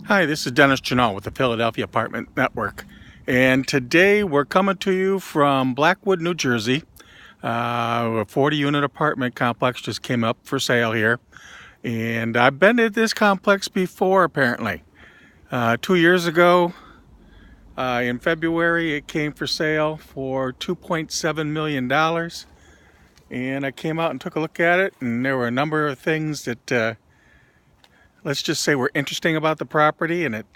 Hi, this is Dennis Janot with the Philadelphia Apartment Network, and today we're coming to you from Blackwood, New Jersey. A 40-unit apartment complex just came up for sale here, and I've been at this complex before apparently. 2 years ago, in February, it came for sale for $2.7 million, and I came out and took a look at it, and there were a number of things that, let's just say, were interesting about the property, and it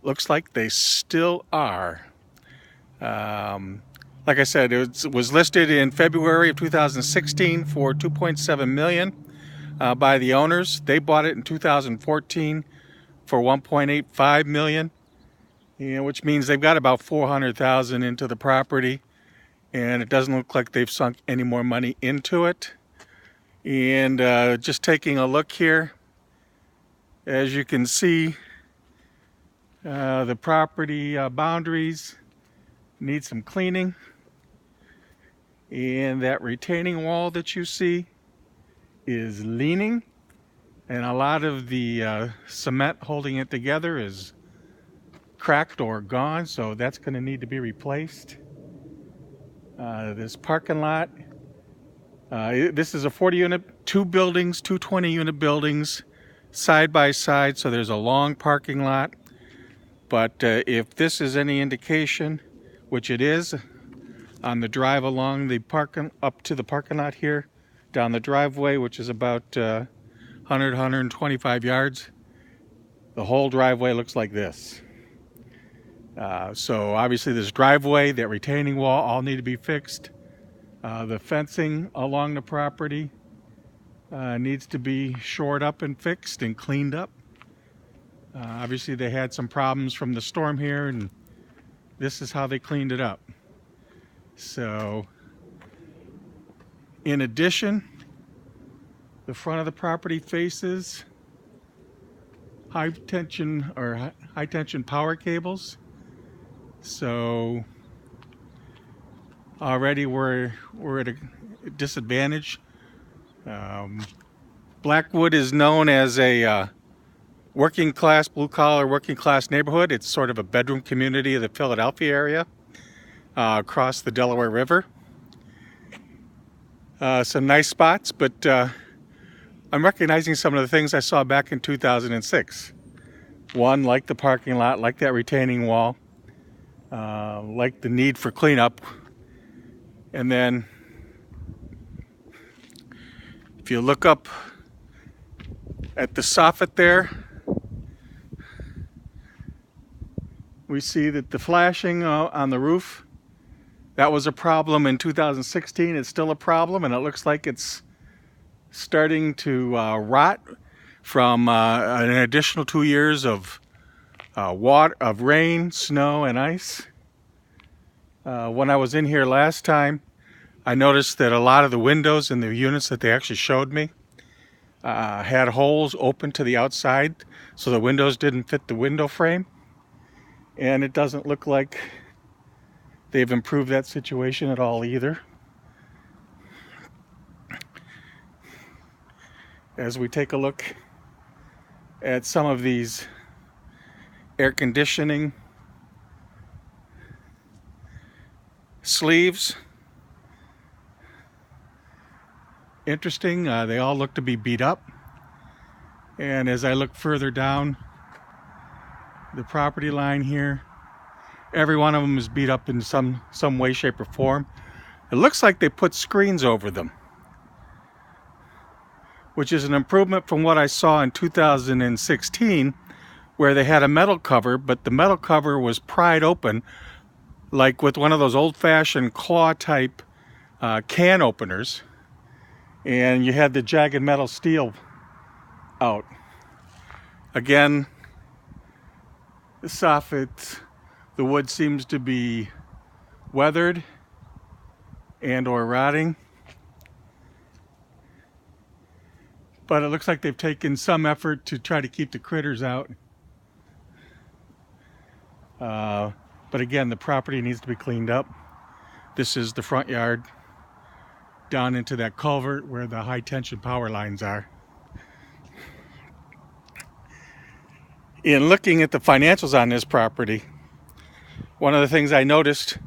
looks like they still are. Like I said, it was listed in February of 2016 for $2.7 million by the owners. They bought it in 2014 for $1.85 million, which means they've got about $400,000 into the property, and it doesn't look like they've sunk any more money into it. And just taking a look here, as you can see, the property boundaries need some cleaning, and that retaining wall that you see is leaning, and a lot of the cement holding it together is cracked or gone, so that's going to need to be replaced. This parking lot, this is a 40-unit, two buildings, two 20-unit buildings side by side, so there's a long parking lot. But if this is any indication, which it is, on the drive along the parking up to the parking lot here, down the driveway, which is about 125 yards, the whole driveway looks like this. So obviously this driveway, that retaining wall, all need to be fixed. The fencing along the property needs to be shored up and fixed and cleaned up. Obviously they had some problems from the storm here, and this is how they cleaned it up. So, in addition, the front of the property faces high tension power cables. So already we're at a disadvantage. Blackwood is known as a working class, blue collar working class neighborhood. It's sort of a bedroom community of the Philadelphia area, across the Delaware River. Some nice spots, but I'm recognizing some of the things I saw back in 2006. One, like the parking lot, like that retaining wall, like the need for cleanup. And then if you look up at the soffit there, we see that the flashing on the roof, that was a problem in 2016. It's still a problem, and it looks like it's starting to rot from an additional 2 years of rain, snow, and ice. When I was in here last time, I noticed that a lot of the windows in the units that they actually showed me had holes open to the outside, so the windows didn't fit the window frame. And it doesn't look like they've improved that situation at all either. As we take a look at some of these air conditioning sleeves, interesting, they all look to be beat up. And as I look further down the property line here, every one of them is beat up in some way, shape, or form. It looks like they put screens over them, which is an improvement from what I saw in 2016, where they had a metal cover, but the metal cover was pried open, like with one of those old-fashioned claw-type can openers, and you had the jagged metal steel out. Again, the soffit, the wood seems to be weathered and or rotting, but it looks like they've taken some effort to try to keep the critters out. But again, the property needs to be cleaned up. This is the front yard down into that culvert where the high tension power lines are. In looking at the financials on this property, one of the things I noticed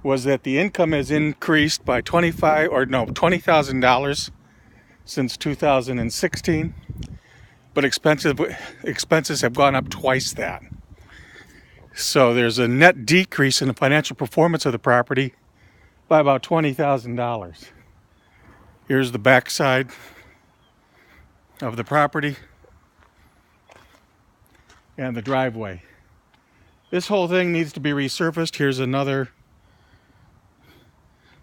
was that the income has increased by $20,000 since 2016, but expenses have gone up twice that. So there's a net decrease in the financial performance of the property by about $20,000. Here's the back side of the property and the driveway. This whole thing needs to be resurfaced. Here's another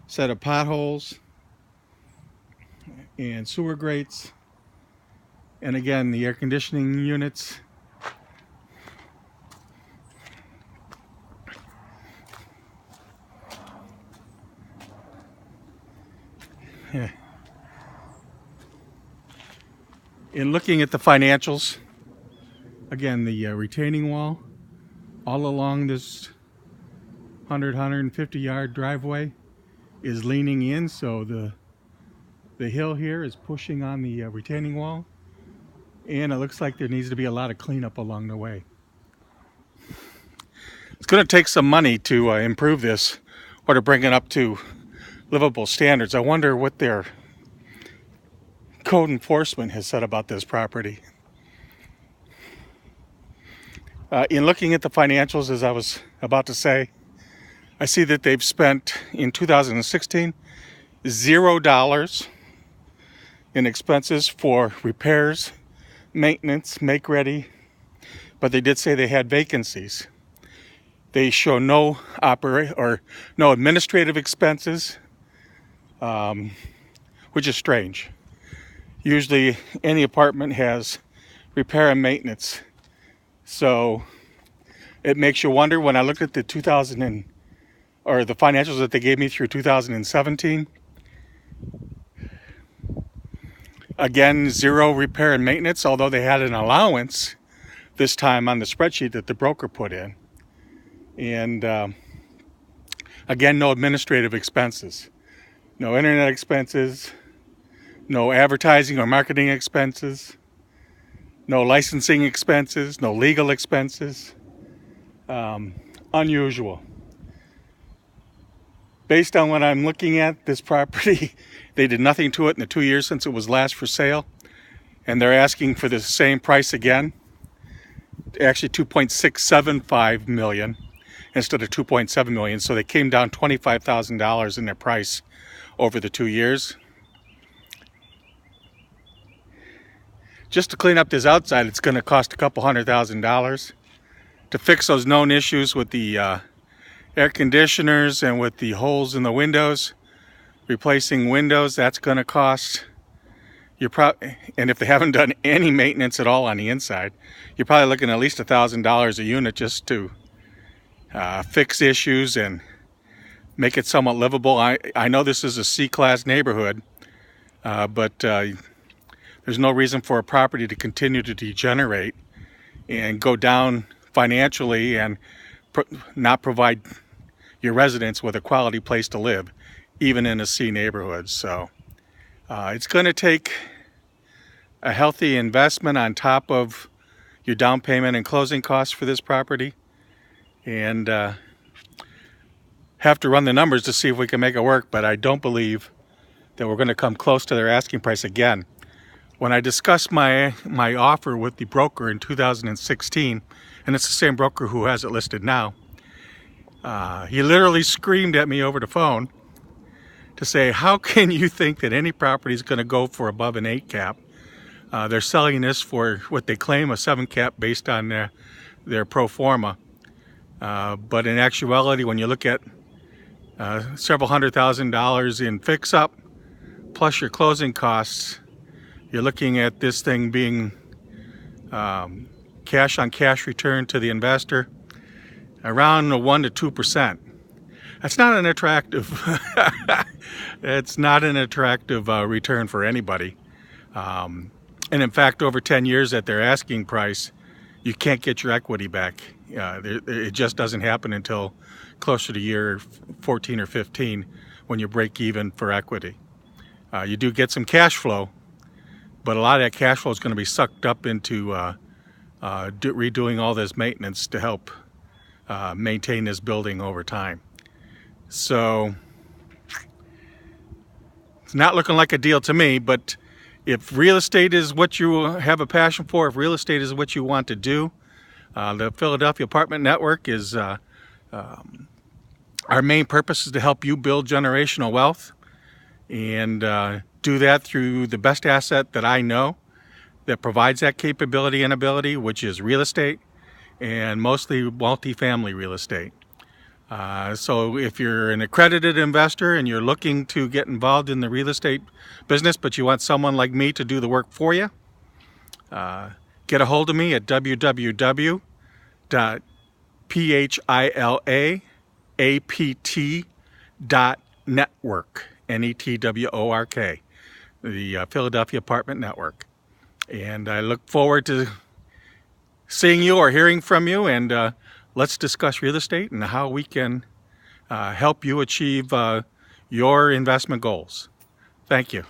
set of potholes and sewer grates. And again, the air conditioning units. Yeah. In looking at the financials, again, the retaining wall all along this 150 yard driveway is leaning in, so the hill here is pushing on the retaining wall, and it looks like there needs to be a lot of cleanup along the way. It's going to take some money to improve this or to bring it up to livable standards. I wonder what their code enforcement has said about this property. In looking at the financials, as I was about to say, I see that they've spent in 2016 $0 in expenses for repairs, maintenance, make ready, but they did say they had vacancies. They show no administrative expenses, which is strange. Usually any apartment has repair and maintenance. So it makes you wonder. When I looked at the the financials that they gave me through 2017, again, zero repair and maintenance, although they had an allowance this time on the spreadsheet that the broker put in. And again, no administrative expenses, no internet expenses, no advertising or marketing expenses, no licensing expenses, no legal expenses. Unusual. Based on what I'm looking at, this property, they did nothing to it in the 2 years since it was last for sale, and they're asking for the same price again. Actually $2.675 million instead of $2.7 million, so they came down $25,000 in their price over the 2 years. Just to clean up this outside, it's going to cost a couple $100,000. To fix those known issues with the air conditioners and with the holes in the windows, replacing windows, that's going to cost, and if they haven't done any maintenance at all on the inside, you're probably looking at least $1,000 a unit just to fix issues and make it somewhat livable. I know this is a C-class neighborhood, but there's no reason for a property to continue to degenerate and go down financially and not provide your residents with a quality place to live, even in a C neighborhood. So it's going to take a healthy investment on top of your down payment and closing costs for this property, and have to run the numbers to see if we can make it work, but I don't believe that we're going to come close to their asking price again. When I discussed my offer with the broker in 2016, and it's the same broker who has it listed now, he literally screamed at me over the phone to say, how can you think that any property is going to go for above an 8 cap? They're selling this for what they claim a 7 cap based on their pro forma. But in actuality, when you look at several $100,000 in fix-up, plus your closing costs, you're looking at this thing being cash on cash return to the investor around 1 to 2%. That's not an attractive it's not an attractive return for anybody. And in fact, over 10 years at their asking price, you can't get your equity back. It just doesn't happen until closer to year 14 or 15 when you break even for equity. You do get some cash flow, but a lot of that cash flow is going to be sucked up into redoing all this maintenance to help maintain this building over time. So it's not looking like a deal to me, but if real estate is what you have a passion for, if real estate is what you want to do, the Philadelphia Apartment Network is our main purpose is to help you build generational wealth, and do that through the best asset that I know that provides that capability and ability, which is real estate, and mostly multifamily real estate. So if you're an accredited investor and you're looking to get involved in the real estate business, but you want someone like me to do the work for you, get a hold of me at www.philapt.network, N-E-T-W-O-R-K, the Philadelphia Apartment Network. And I look forward to seeing you or hearing from you, and let's discuss real estate and how we can help you achieve your investment goals. Thank you.